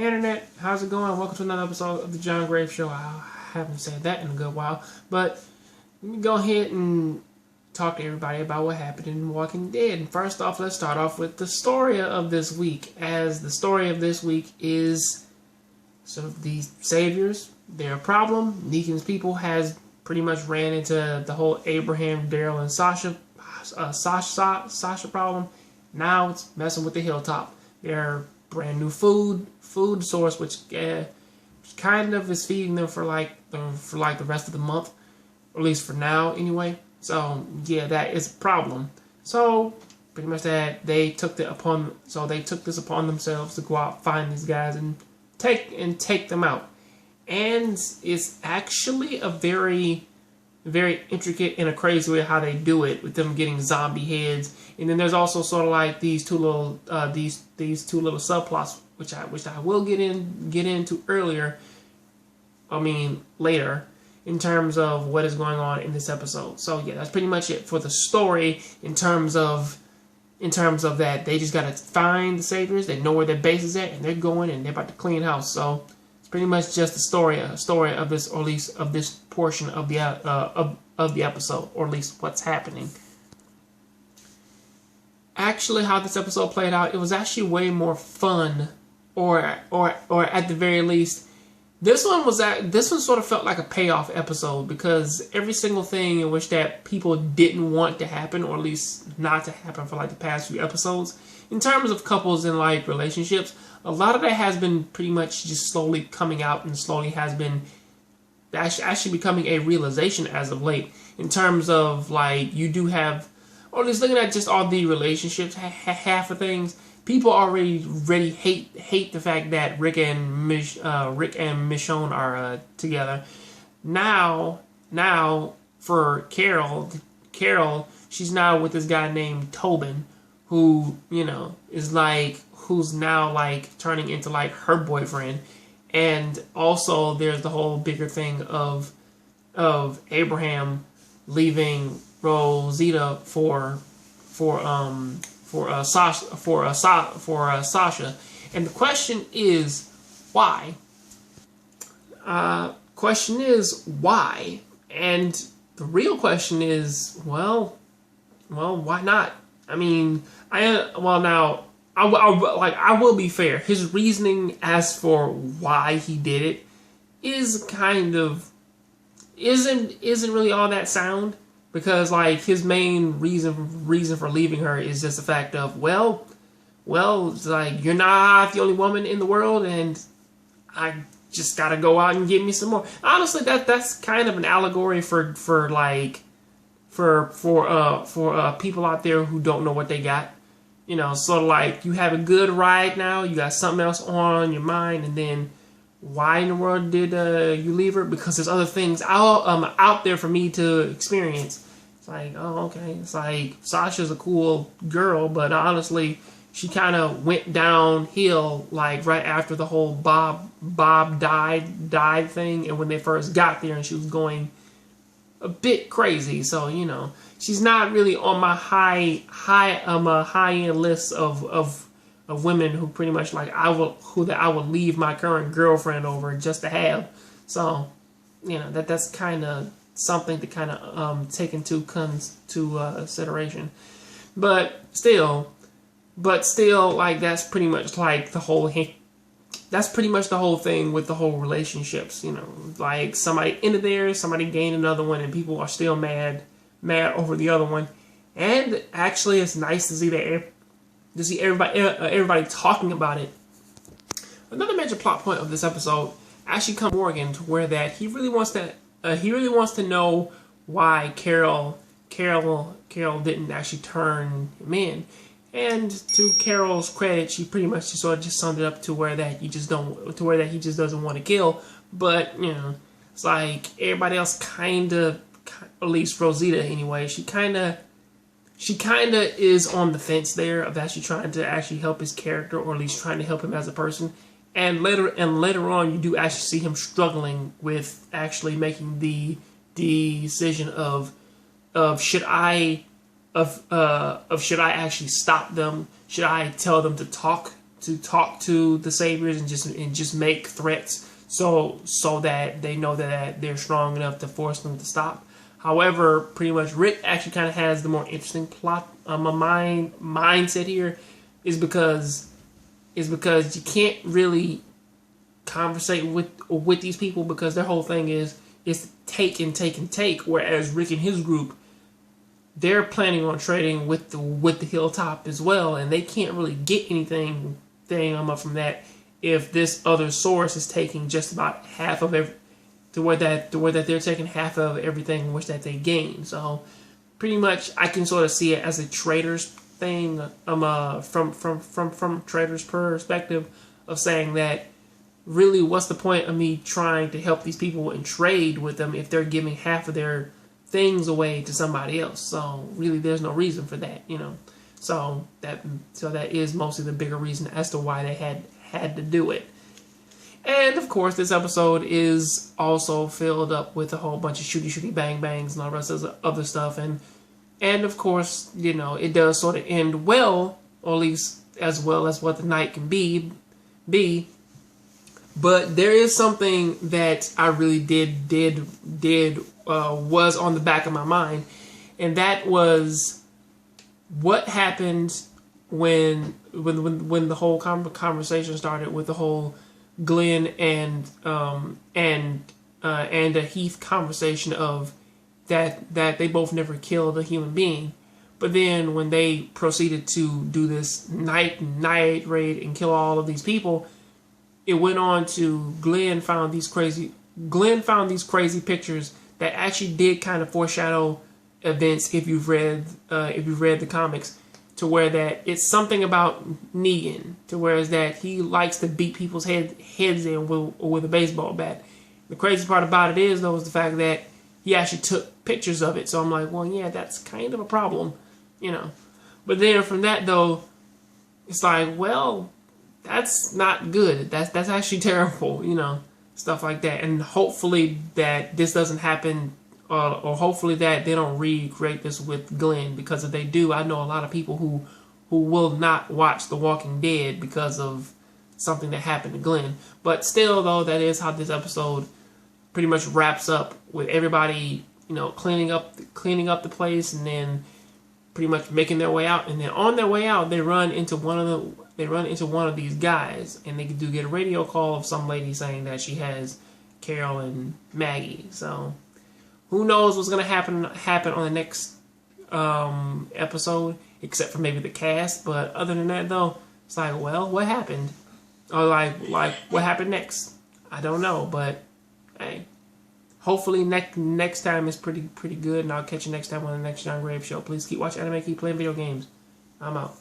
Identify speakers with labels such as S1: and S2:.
S1: Hey Internet, how's it going? Welcome to another episode of the John Grave Show. I haven't said that in a good while, but let me go ahead and talk to everybody about what happened in Walking Dead. And first off, let's start off with the story of this week. As the story of this week is sort of the Saviors, their problem. Negan's people has pretty much ran into the whole Abraham, Daryl, and Sasha problem. Now it's messing with the Hilltop. Their brand new food source, which kind of is feeding them for like the rest of the month, or at least for now anyway. So yeah, that is a problem. So pretty much that they took this upon themselves to go out, find these guys, and take them out. And it's actually a very, very intricate and a crazy way how they do it, with them getting zombie heads. And then there's also sort of like these two little subplots, which I will get into later, in terms of what is going on in this episode. So yeah, that's pretty much it for the story in terms of that. They just gotta find the Saviors. They know where their base is at, and they're going and they're about to clean house. So it's pretty much just a story of this, or at least of this portion of the episode, or at least what's happening. Actually, how this episode played out, it was actually way more fun, or at the very least, this one sort of felt like a payoff episode, because every single thing in which that people didn't want to happen, or at least not to happen for like the past few episodes, in terms of couples and like relationships, a lot of that has been pretty much just slowly coming out, and slowly has been actually becoming a realization as of late, in terms of like you do have, or at least looking at just all the relationships, half of things, people already hate the fact that Rick and Michonne are together. Now for Carol, she's now with this guy named Tobin, who is like, who's now like turning into like her boyfriend. And also there's the whole bigger thing of Abraham leaving Rosita for Sasha. And the question is why? And the real question is, well, why not? I mean, I will be fair. His reasoning as for why he did it is kind of isn't really all that sound, because like his main reason for leaving her is just the fact of well, it's like, you're not the only woman in the world, and I just gotta go out and get me some more. Honestly, that's kind of an allegory for people out there who don't know what they got. Sort of like, you have a good ride now, you got something else on your mind, and then why in the world did you leave her? Because there's other things out there for me to experience. It's like, oh, okay. It's like, Sasha's a cool girl, but honestly, she kind of went downhill like right after the whole Bob died thing, and when they first got there, and she was going a bit crazy. So she's not really on my high end list of women who pretty much like I would leave my current girlfriend over just to have. So that's kind of something to kind of take into consideration. But still, like that's pretty much like the whole. That's pretty much the whole thing with the whole relationships. Like somebody ended there, somebody gained another one, and people are still mad over the other one. And actually, it's nice to see everybody talking about it. Another major plot point of this episode actually comes from Morgan, to where that he really wants to know why Carol didn't actually turn him in. And to Carol's credit, she pretty much sort of just summed it up to where that he just doesn't want to kill. But it's like everybody else kind of, at least Rosita anyway, she kind of is on the fence there of actually trying to actually help his character, or at least trying to help him as a person. And later on, you do actually see him struggling with actually making the decision of should I should I actually stop them? Should I tell them to talk talk to the Saviors and just make threats so that they know that they're strong enough to force them to stop. However, pretty much Rick actually kind of has the more interesting plot mindset here, is because you can't really conversate with these people, because their whole thing is take and take and take. Whereas Rick and his group, they're planning on trading with the Hilltop as well, and they can't really get anything from that if this other source is taking just about half of every, to where that they're taking half of everything which that they gain. So pretty much I can sort of see it as a trader's thing, from trader's perspective, of saying that really, what's the point of me trying to help these people and trade with them if they're giving half of their things away to somebody else? So really, there's no reason for that, So that is mostly the bigger reason as to why they had to do it. And of course, this episode is also filled up with a whole bunch of shooty bang bangs and all the rest of the other stuff, and of course, it does sort of end well, or at least as well as what the night can be. But there is something that I really did was on the back of my mind, and that was what happened when the whole conversation started with the whole Glenn and a Heath conversation of that they both never killed a human being, but then when they proceeded to do this night raid and kill all of these people, it went on to Glenn found these crazy pictures that actually did kind of foreshadow events if you've read the comics, to where that it's something about Negan, to where is that he likes to beat people's heads in with a baseball bat. The crazy part about it is the fact that he actually took pictures of it. So I'm like, well, yeah, that's kind of a problem, But then from that though, it's like, well, that's not good. That's actually terrible, stuff like that. And hopefully that this doesn't happen, or hopefully that they don't recreate this with Glenn, because if they do, I know a lot of people who will not watch The Walking Dead because of something that happened to Glenn. But still, though, that is how this episode pretty much wraps up, with everybody, cleaning up the place, and then pretty much making their way out. And then on their way out, they run into one of these guys, and they do get a radio call of some lady saying that she has Carol and Maggie. So who knows what's going to happen on the next episode, except for maybe the cast. But other than that, though, it's like, well, what happened? Or like what happened next? I don't know, but hey, hopefully next time is pretty good, and I'll catch you next time on the next John Graves Show. Please keep watching anime, keep playing video games. I'm out.